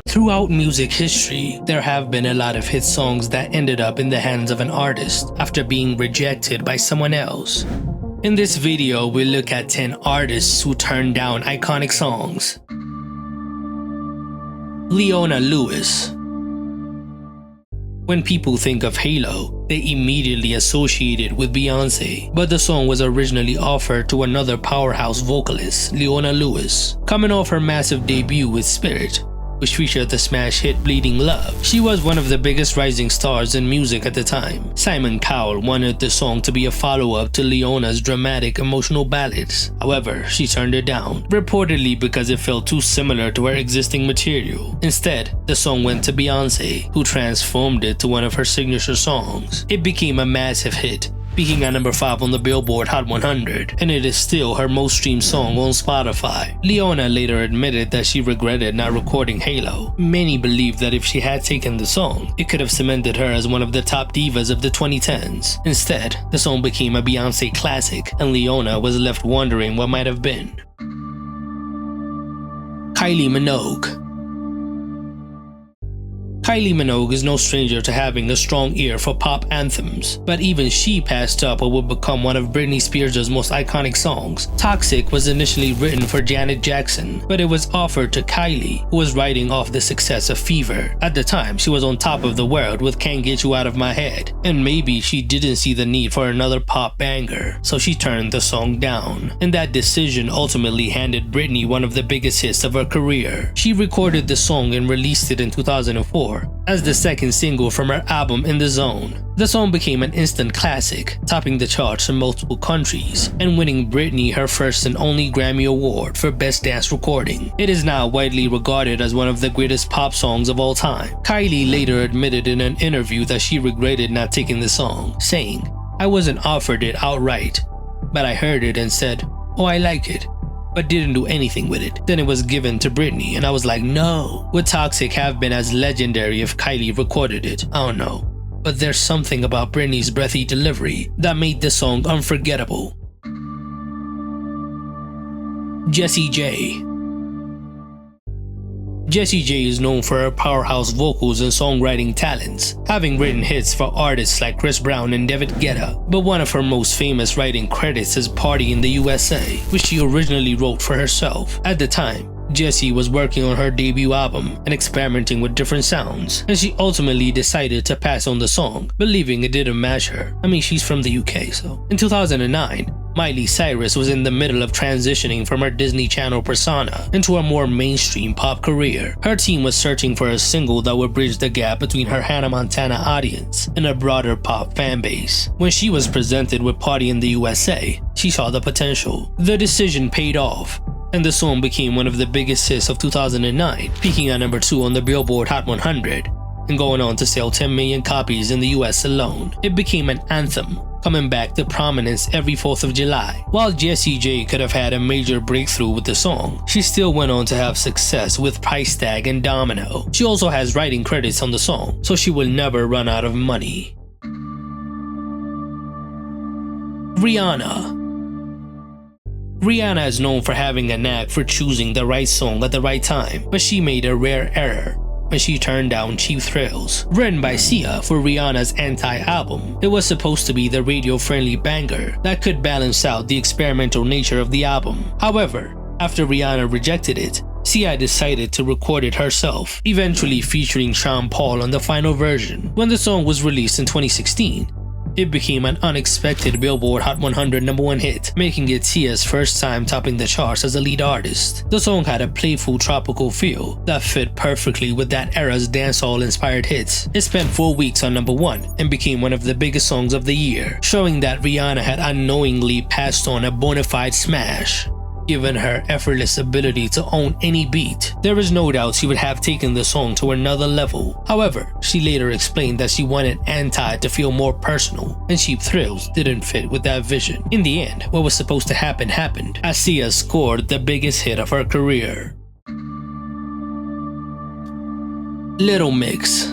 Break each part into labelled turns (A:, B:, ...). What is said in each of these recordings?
A: Throughout music history, there have been a lot of hit songs that ended up in the hands of an artist after being rejected by someone else. In this video, we'll look at 10 artists who turned down iconic songs. Leona Lewis. When people think of Halo, they immediately associate it with Beyonce, but the song was originally offered to another powerhouse vocalist, Leona Lewis. Coming off her massive debut with Spirit, which featured the smash hit Bleeding Love, she was one of the biggest rising stars in music at the time. Simon Cowell wanted the song to be a follow-up to Leona's dramatic emotional ballads. However, she turned it down, reportedly because it felt too similar to her existing material. Instead, the song went to Beyonce, who transformed it to one of her signature songs. It became a massive hit, peaking at number 5 on the Billboard Hot 100, and it is still her most streamed song on Spotify. Leona later admitted that she regretted not recording Halo. Many believe that if she had taken the song, it could have cemented her as one of the top divas of the 2010s. Instead, the song became a Beyonce classic, and Leona was left wondering what might have been. Kylie Minogue. Kylie Minogue is no stranger to having a strong ear for pop anthems, but even she passed up what would become one of Britney Spears' most iconic songs. Toxic was initially written for Janet Jackson, but it was offered to Kylie, who was riding off the success of Fever. At the time, she was on top of the world with Can't Get You Out of My Head, and maybe she didn't see the need for another pop banger, so she turned the song down. And that decision ultimately handed Britney one of the biggest hits of her career. She recorded the song and released it in 2004. As the second single from her album In the Zone. The song became an instant classic, topping the charts in multiple countries and winning Britney her first and only Grammy Award for Best Dance Recording. It is now widely regarded as one of the greatest pop songs of all time. Kylie later admitted in an interview that she regretted not taking the song, saying, "I wasn't offered it outright, but I heard it and said, oh, I like it, but didn't do anything with it. Then it was given to Britney and I was like, no." Would Toxic have been as legendary if Kylie recorded it? I don't know. But there's something about Britney's breathy delivery that made the song unforgettable. Jessie J. Jessie J is known for her powerhouse vocals and songwriting talents, having written hits for artists like Chris Brown and David Guetta. But one of her most famous writing credits is Party in the USA, which she originally wrote for herself. At the time, Jessie was working on her debut album and experimenting with different sounds, and she ultimately decided to pass on the song, believing it didn't match her. I mean, she's from the UK, so. In 2009, Miley Cyrus was in the middle of transitioning from her Disney Channel persona into a more mainstream pop career. Her team was searching for a single that would bridge the gap between her Hannah Montana audience and a broader pop fan base. When she was presented with Party in the USA, she saw the potential. The decision paid off, and the song became one of the biggest hits of 2009, peaking at number 2 on the Billboard Hot 100 and going on to sell 10 million copies in the US alone. It became an anthem, coming back to prominence every 4th of July. While Jessie J could have had a major breakthrough with the song, she still went on to have success with Price Tag and Domino. She also has writing credits on the song, so she will never run out of money. Rihanna. Rihanna is known for having a knack for choosing the right song at the right time, but she made a rare error when she turned down Cheap Thrills. Written by Sia for Rihanna's Anti album, it was supposed to be the radio-friendly banger that could balance out the experimental nature of the album. However, after Rihanna rejected it, Sia decided to record it herself, eventually featuring Sean Paul on the final version. When the song was released in 2016, it became an unexpected Billboard Hot 100 #1 hit, making it Sia's first time topping the charts as a lead artist. The song had a playful tropical feel that fit perfectly with that era's dancehall-inspired hits. It spent 4 weeks on #1 and became one of the biggest songs of the year, showing that Rihanna had unknowingly passed on a bona fide smash. Given her effortless ability to own any beat, there is no doubt she would have taken the song to another level. However, she later explained that she wanted Anti to feel more personal, and Cheap Thrills didn't fit with that vision. In the end, what was supposed to happen happened, as Sia scored the biggest hit of her career. Little Mix.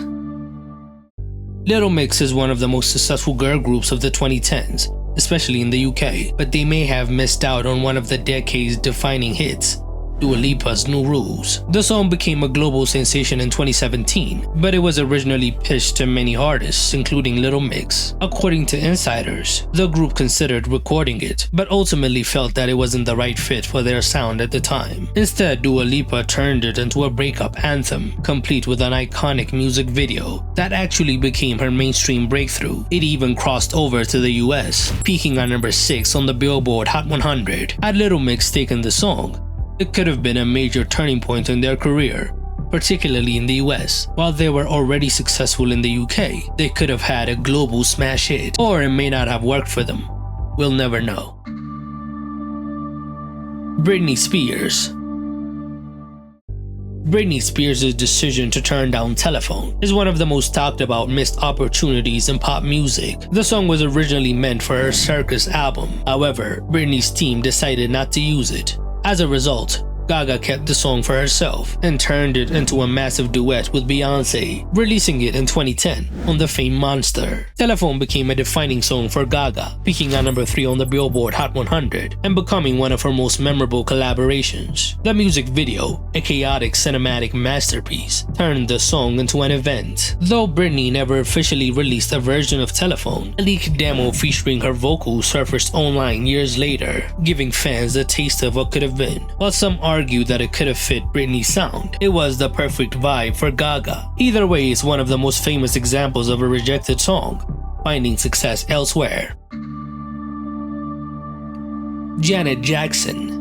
A: Little Mix is one of the most successful girl groups of the 2010s, especially in the UK, but they may have missed out on one of the decade's defining hits, Dua Lipa's New Rules. The song became a global sensation in 2017, but it was originally pitched to many artists, including Little Mix. According to insiders, the group considered recording it, but ultimately felt that it wasn't the right fit for their sound at the time. Instead, Dua Lipa turned it into a breakup anthem, complete with an iconic music video that actually became her mainstream breakthrough. It even crossed over to the US, peaking at number 6 on the Billboard Hot 100. Had Little Mix taken the song, it could have been a major turning point in their career, particularly in the US. While they were already successful in the UK, they could have had a global smash hit, or it may not have worked for them. We'll never know. Britney Spears. Britney Spears' decision to turn down Telephone is one of the most talked about missed opportunities in pop music. The song was originally meant for her Circus album. However, Britney's team decided not to use it. As a result, Gaga kept the song for herself and turned it into a massive duet with Beyoncé, releasing it in 2010 on the famed Monster. Telephone became a defining song for Gaga, peaking at number 3 on the Billboard Hot 100 and becoming one of her most memorable collaborations. The music video, a chaotic cinematic masterpiece, turned the song into an event. Though Britney never officially released a version of Telephone, a leaked demo featuring her vocals surfaced online years later, giving fans a taste of what could have been. While some argued that it could have fit Britney's sound, it was the perfect vibe for Gaga. Either way, it's one of the most famous examples of a rejected song finding success elsewhere. Janet Jackson.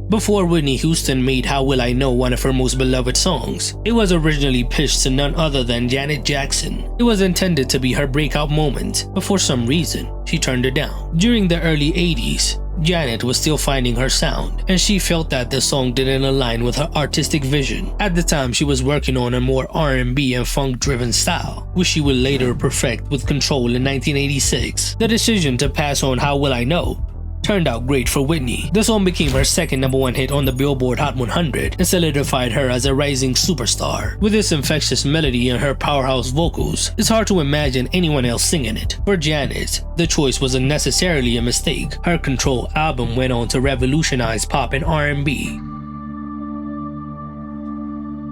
A: Before Whitney Houston made How Will I Know one of her most beloved songs, it was originally pitched to none other than Janet Jackson. It was intended to be her breakout moment, but for some reason, she turned it down. During the early 80s, Janet was still finding her sound, and she felt that the song didn't align with her artistic vision. At the time, she was working on a more R&B and funk-driven style, which she would later perfect with Control in 1986. The decision to pass on How Will I Know turned out great for Whitney. The song became her second #1 hit on the Billboard Hot 100 and solidified her as a rising superstar. With its infectious melody and her powerhouse vocals, it's hard to imagine anyone else singing it. For Janet, the choice wasn't necessarily a mistake. Her Control album went on to revolutionize pop and R&B.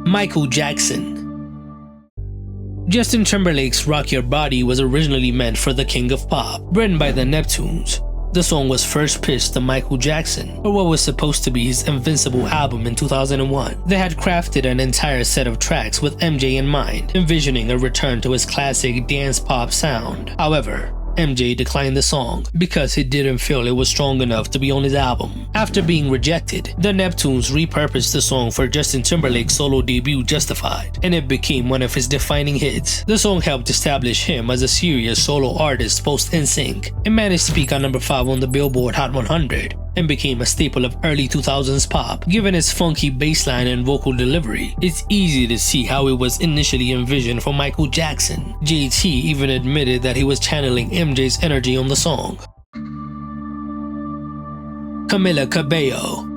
A: Michael Jackson. Justin Timberlake's Rock Your Body was originally meant for the King of Pop, written by the Neptunes. The song was first pitched to Michael Jackson for what was supposed to be his Invincible album in 2001. They had crafted an entire set of tracks with MJ in mind, envisioning a return to his classic dance pop sound. However, MJ declined the song because he didn't feel it was strong enough to be on his album. After being rejected, the Neptunes repurposed the song for Justin Timberlake's solo debut Justified, and it became one of his defining hits. The song helped establish him as a serious solo artist post NSYNC. It managed to peak at number 5 on the Billboard Hot 100 and became a staple of early 2000s pop. Given its funky bassline and vocal delivery, it's easy to see how it was initially envisioned for Michael Jackson. JT even admitted that he was channeling MJ's energy on the song. Cabello.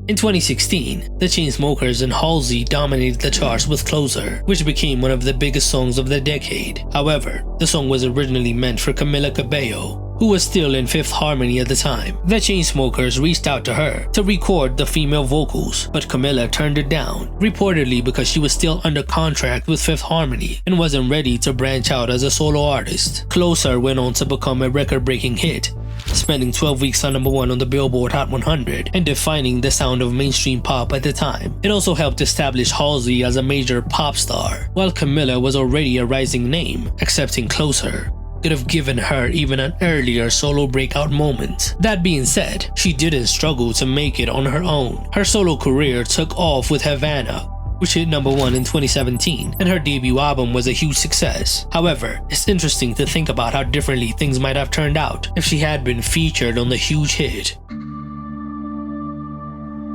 A: In 2016, the Chainsmokers and Halsey dominated the charts with Closer, which became one of the biggest songs of the decade. However, the song was originally meant for Cabello, who was still in Fifth Harmony at the time. The Chainsmokers reached out to her to record the female vocals, but Camila turned it down, reportedly because she was still under contract with Fifth Harmony and wasn't ready to branch out as a solo artist. Closer went on to become a record-breaking hit, spending 12 weeks on #1 on the Billboard Hot 100 and defining the sound of mainstream pop at the time. It also helped establish Halsey as a major pop star, while Camila was already a rising name. Accepting Closer could have given her even an earlier solo breakout moment. That being said, she didn't struggle to make it on her own. Her solo career took off with Havana, which hit #1 in 2017, and her debut album was a huge success. However, it's interesting to think about how differently things might have turned out if she had been featured on the huge hit.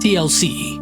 A: TLC.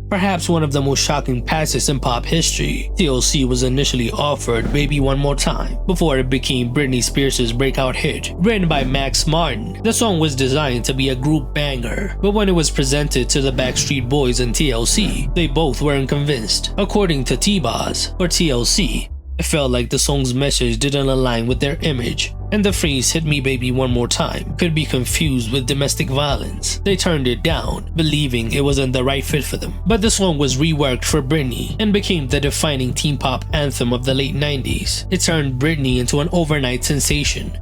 A: Perhaps one of the most shocking passes in pop history, TLC was initially offered Baby One More Time before it became Britney Spears' breakout hit. Written by Max Martin, the song was designed to be a group banger, but when it was presented to the Backstreet Boys and TLC, they both weren't convinced. According to T-Boz, or TLC, it felt like the song's message didn't align with their image, and the phrase "hit me baby one more time" could be confused with domestic violence. They turned it down, believing it wasn't the right fit for them. But the song was reworked for Britney and became the defining teen pop anthem of the late 90s. It turned Britney into an overnight sensation,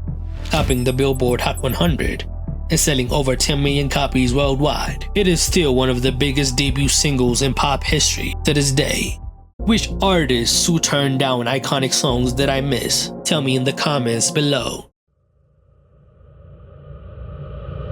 A: topping the Billboard Hot 100 and selling over 10 million copies worldwide. It is still one of the biggest debut singles in pop history to this day. Which artists who turned down iconic songs did I miss? Tell me in the comments below.